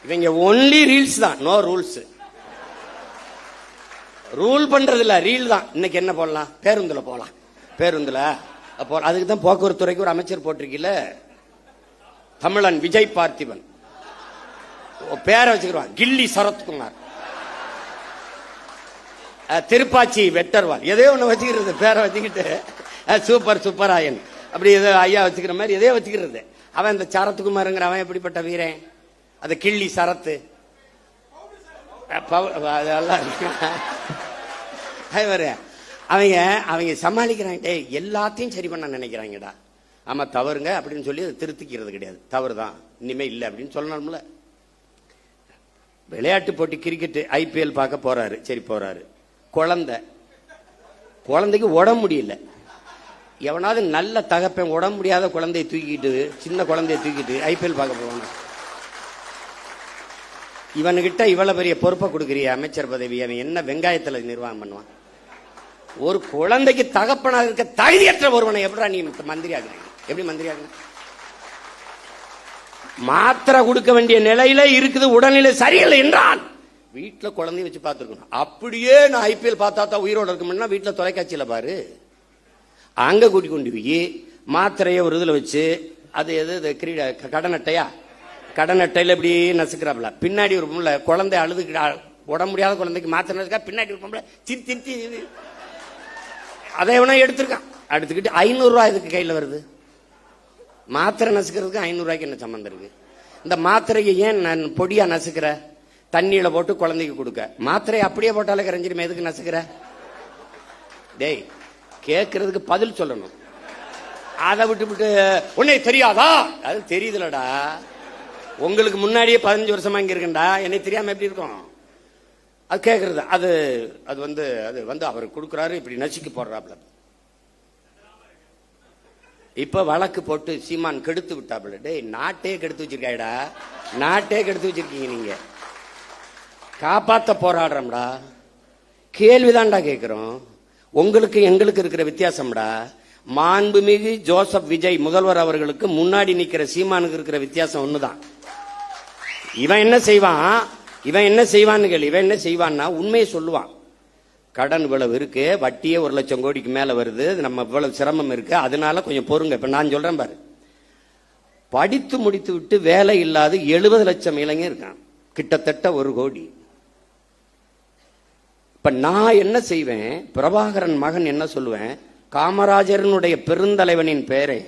இவங்க only reels தான், no rules. Rule பண்றது இல்ல, ரீல் தான். இன்னைக்கு என்ன போடலாம்? பேருந்துல போலாம், பேருந்துல அப்போ அதுக்கு தான் போக்குவரத்து துறைக்கு ஒரு அமைச்சர் போட்டிருக்கீல, தமிழன் விஜய் பார்த்திபன். பேரை வச்சுக்கிறான் கில்லி சரத்குமார், திருப்பாச்சி வெட்டர்வால், எதையோ ஒண்ணு வச்சுக்கிறது பேரை வச்சுக்கிட்டு சூப்பர் சூப்பராயன் அப்படி ஏதோ ஐயா வச்சுக்கிற மாதிரி எதையோ வச்சுக்கிறது. அவன் இந்த சரத்குமாருங்கிற அவன் எப்படிப்பட்ட வீரன்? அது கிள்ளி சரத்து அவங்க அவங்க சமாளிக்கிறாங்க. எல்லாத்தையும் சரி பண்ண நினைக்கிறாங்கடா. ஆமா தவறுங்க அப்படின்னு சொல்லி அதை திருத்திக்கிறது கிடையாது. தவறு தான், இனிமே இல்லை அப்படின்னு சொல்லணும்ல. விளையாட்டு போட்டி கிரிக்கெட் ஐபிஎல் பார்க்க போறாரு, சரி போறாரு. குழந்தைக்கு உடம்பு முடியல. எவனாவது நல்ல தகப்பன் உடம்பு முடியாத குழந்தைய தூக்கிட்டு, சின்ன குழந்தைய தூக்கிட்டு ஐபிஎல் பார்க்க போவாங்க. இவனுகிட்ட இவ்வளவு பெரிய பொறுப்பை கொடுக்குறிய அமைச்சர் பதவி, அவன் என்ன வெங்காயத்துல நிர்வாகம் பண்ணுவான்? ஒரு குழந்தைக்கு தகப்பனாக இருக்க தகுதியற்ற ஒருவனை எப்படா நீ மந்திரி ஆகுறீங்க? எப்படி மந்திரி ஆகுற? மாத்திரை கொடுக்க வேண்டிய நிலையில இருக்குது, உடல்நிலை சரியில்லை என்றால் வீட்டுல குழந்தைய வச்சு பார்த்துருக்கணும். அப்படியே நான் ஐபிஎல் பார்த்தா தான் உயிரோட இருக்கும்னா வீட்டுல தொலைக்காட்சியில பாரு. அங்க கூட்டி கொண்டு போய் மாத்திரைய ஒரு இதுல வச்சு, அது எது கிரீட கடன் அட்டையா, கடன் அட்டையில இப்படி நசுக்கிறாப்ல. பின்னாடி ஒரு பொம்பளை குழந்தை அழுது, உடம்பு முடியாத குழந்தைக்கு மாத்திரை நசுக்கா, பின்னாடி ஒரு பொம்பளை திருத்தி அதை எவனா எடுத்திருக்கான். எடுத்துக்கிட்டு 500 ரூபாய் இதுக்கு கையில வருது. மாத்திரை நசுக்கிறதுக்கு 500 ரூபாய்க்கு என்ன சம்பந்தம் இருக்கு? இந்த மாத்திரையை ஏன் நான் பொடியா நசுக்கிற? தண்ணியில போட்டு குழந்தைக்கு கொடுக்க. மாத்திரையை அப்படியே போட்டாலே கரைஞ்சிருமே, எதுக்கு நசுக்கிற? டேய், கேட்கறதுக்கு பதில் சொல்லணும். அதை விட்டு விட்டு உன்னை தெரியாதா? அது தெரியுதுலடா. உங்களுக்கு முன்னாடியே 15 வருஷமா இங்க இருக்கண்டா, என்னை தெரியாம எப்படி இருக்கும்? அது கேட்கறது. அது அது வந்து அது வந்து அவர் கொடுக்குறாரு, இப்படி நசுக்கி போடுறாப்ல. இப்ப வழக்கு போட்டு சீமான் கெடுத்து விட்டாப்ல. டேய், நாட்டே கெடுத்து வச்சிருக்காடா, நாட்டே கெடுத்து வச்சிருக்கீங்க நீங்க. காப்பாத்த போராடுறோம்டா. கேள்விதான்டா கேட்கிறோம். உங்களுக்கு எங்களுக்கு இருக்கிற வித்தியாசம்டா. மாண்புமிகு ஜோசப் விஜய் முதல்வர் அவர்களுக்கு முன்னாடி நிக்கிற சீமானுக்கு இருக்கிற வித்தியாசம் ஒண்ணுதான். இவன் என்ன செய்வான், இவன் என்ன செய்வான்னு கேள்வி. இவன் என்ன செய்வான்னா உண்மையை சொல்லுவான். கடன் இவ்வளவு இருக்கு, வட்டியே 1 லட்சம் கோடிக்கு மேல வருது, நம்ம இவ்வளவு சிரமம் இருக்கு, அதனால கொஞ்சம் பொறுங்க. இப்ப நான் சொல்றேன் பாரு, படித்து முடித்து விட்டு வேலை இல்லாத 70 லட்சம் இளைஞர் இருக்கான், கிட்டத்தட்ட 1 கோடி. இப்ப நான் என்ன செய்வேன், பிரபாகரன் மகன் என்ன சொல்லுவேன், காமராஜரனுடைய பெருந்தலைவனின் பேரை,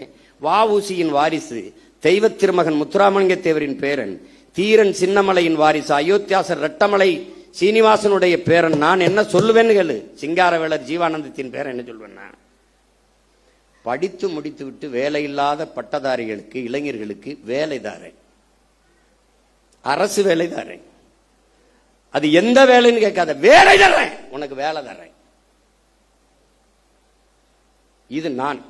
வஉசியின் வாரிசு, தெய்வ திருமகன் முத்துராமலிங்க தேவரின் பேரன், தீரன் சின்னமலையின் வாரிசு, அயோத்தியாசர் ரெட்டமலை சீனிவாசனுடைய பேரன். நான் என்ன சொல்லுவேன்னு கேளு. சிங்காரவேலர் ஜீவானந்தத்தின் பேரன் என்ன சொல்வேன்னா, படித்து முடித்து விட்டு வேலை இல்லாத பட்டதாரிகளுக்கு, இளைஞர்களுக்கு வேலை தாரேன், அரசு வேலை தாரேன். அது எந்த வேலைன்னு கேட்காத, வேலை தர்றேன், உனக்கு வேலை தர்றேன். இது நான்.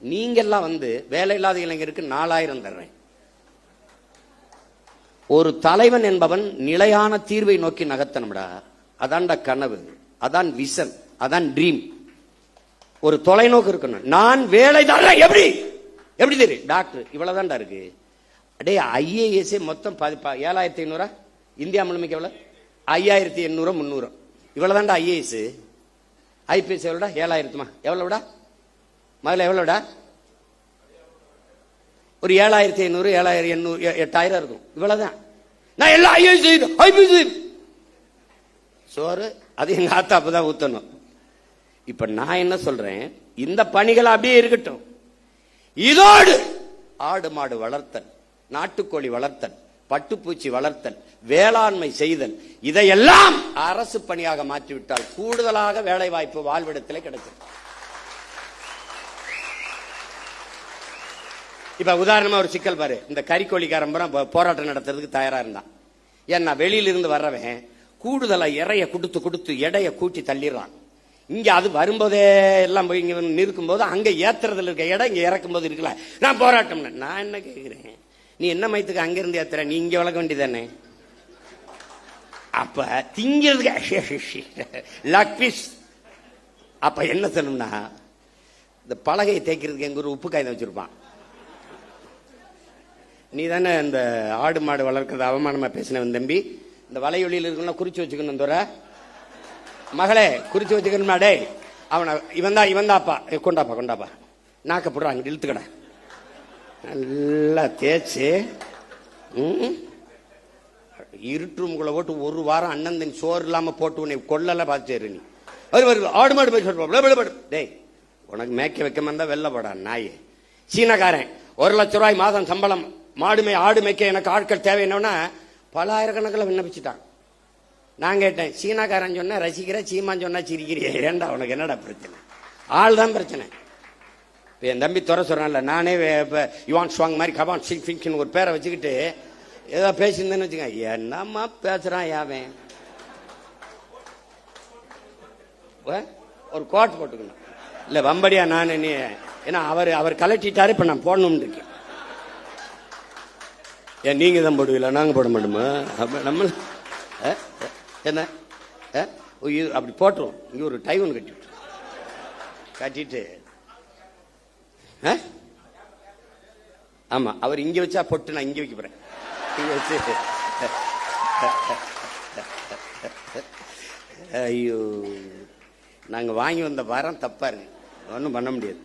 நீங்க எல்லாம் வந்து வேலை இல்லாத இளைஞருக்கு 4000 தர்றேன். ஒரு தலைவன் என்பவன் நிலையான தீர்வை நோக்கி நகர்த்தணும்டா. அதான்டா கனவு, அதான் விஷன், அதான் ட்ரீம். ஒரு தொலைநோக்கு இருக்கணும். நான் வேலை தர்றேன். எப்படி எப்படி தெரியும்? டாக்டர் இவ்வளவுதான்டா இருக்கு. அடே, ஐஏஎஸ் மொத்தம் 7500 இந்தியா முழுமைக்கு எவ்வளவு? 5800 300 இவ்வளவுதான்டா ஐஏஎஸ். ஐபிஎஸ் எவ்வளோடா? 7000. எவ்வளவுடா முதல்ல? எவ்வளவுடா? ஒரு 7500 7800 8000 இருக்கும். இவ்வளவுதான். நான் எல்லாம் ஐபிஎஸ் சோறு அது எங்க ஆத்தாப்பு தான் ஊத்தணும். இப்ப நான் என்ன சொல்றேன், இந்த பணிகள் அப்படியே இருக்கட்டும். இதோடு ஆடு மாடு வளர்த்தல், நாட்டுக்கோழி வளர்த்தல், பட்டுப்பூச்சி வளர்த்தல், வேளாண்மை செய்தல், இதையெல்லாம் அரசு பணியாக மாற்றிவிட்டால் கூடுதலாக வேலை வாய்ப்பு வாழ்விடத்திலே கிடைக்கும். இப்ப உதாரணமா ஒரு சிக்கல் பாரு. இந்த கறிக்கோழிக்காரன் போராட்டம் நடத்துறதுக்கு தயாரா இருந்தான். ஏன்னா வெளியிலிருந்து வர்றவன் கூடுதலா இறைய கொடுத்து கொடுத்து எடைய கூட்டி தள்ளிடுறான். இங்க அது வரும்போதே எல்லாம் போய் இங்க நிற்கும் போது அங்க ஏத்துறதுல இருக்க இடம் இங்க இறக்கும் போது இருக்கல. நான் போராட்டம். நான் என்ன கேட்கிறேன், நீ என்ன மயத்துக்கு அங்க இருந்து ஏத்துற? நீ இங்க வளர்க்க வேண்டியதானே? அப்ப திங்கிறதுக்கு லக் பீஸ். அப்ப என்ன சொல்லணும்னா, இந்த பலகையை தேய்க்கிறதுக்கு எங்க ஒரு உப்பு காய்தான் வச்சிருப்பான். நீ தானே இந்த ஆடு மாடு வளர்க்கறது அவமானமா பேசினவன் தம்பி. இந்த வலையொலியில் இருக்கணும் குறிச்சு வச்சுக்கணும். தோற மகளே குறிச்சு வச்சுக்கணுமா? டே அவனை இவன் தாப்பா கொண்டாப்பா நாக்க போடுறாங்க இழுத்துக்கடா நல்லா தேய்ச்சி இருட்டுக்குள்ள போட்டு ஒரு வாரம் அண்ணன் தண்ணி சோறு இல்லாம போட்டு உன்னை கொள்ளல பார்த்துரு. நீ ஆடு மாடு போய் சொல்ற டேய் உனக்கு மேய்க்க வைக்க இருந்தா வெள்ள போடா நாயே. சீனக்காரன் 1 லட்ச ரூபாய் மாதம் சம்பளம் ஆடு மேய்க்க எனக்கு ஆட்கள் தேவை என்னன்னா பல ஆயிரக்கணக்கில் விண்ணப்பிச்சுட்டான். நான் கேட்டேன் சீனாக்காரன் சொன்னா ரசிக்கிற சீமான் சொன்னா சிரிக்கிறிய ஏண்டா உனக்கு என்னடா பிரச்சனை? ஆள் தான் பிரச்சனை. என் தம்பி துறை சொல்றான்ல நானே யுவான் ஸ்வாங் மாதிரி கபான் சிங் ஃபிங்க்னு ஒரு பேரை வச்சுக்கிட்டு ஏதோ பேசியிருந்தேன்னு வச்சுக்கோங்க. என்னம்மா பேசுறான் யாவன்? ஒரு கோட் போட்டுக்கணும் இல்ல வம்படியா நான் நீ ஏன்னா அவர் கலட்டிட்டாரு இப்ப நான் போடணும்னு இருக்கேன். ஏன் நீங்க தான் போடுவீங்களா? நாங்க போட மாட்டோமா? நம்ம என்ன அப்படி போட்டுரும். இங்க ஒரு டை ஒன்று கட்டிட்டு ஆமா அவர் இங்க வச்சா பொட்டு நான் இங்க வைக்க போறேன். இங்க வச்சு ஐயோ நாங்க வாங்கி வந்த வாரம் தப்பா இருக்கு. ஒன்றும் பண்ண முடியாது.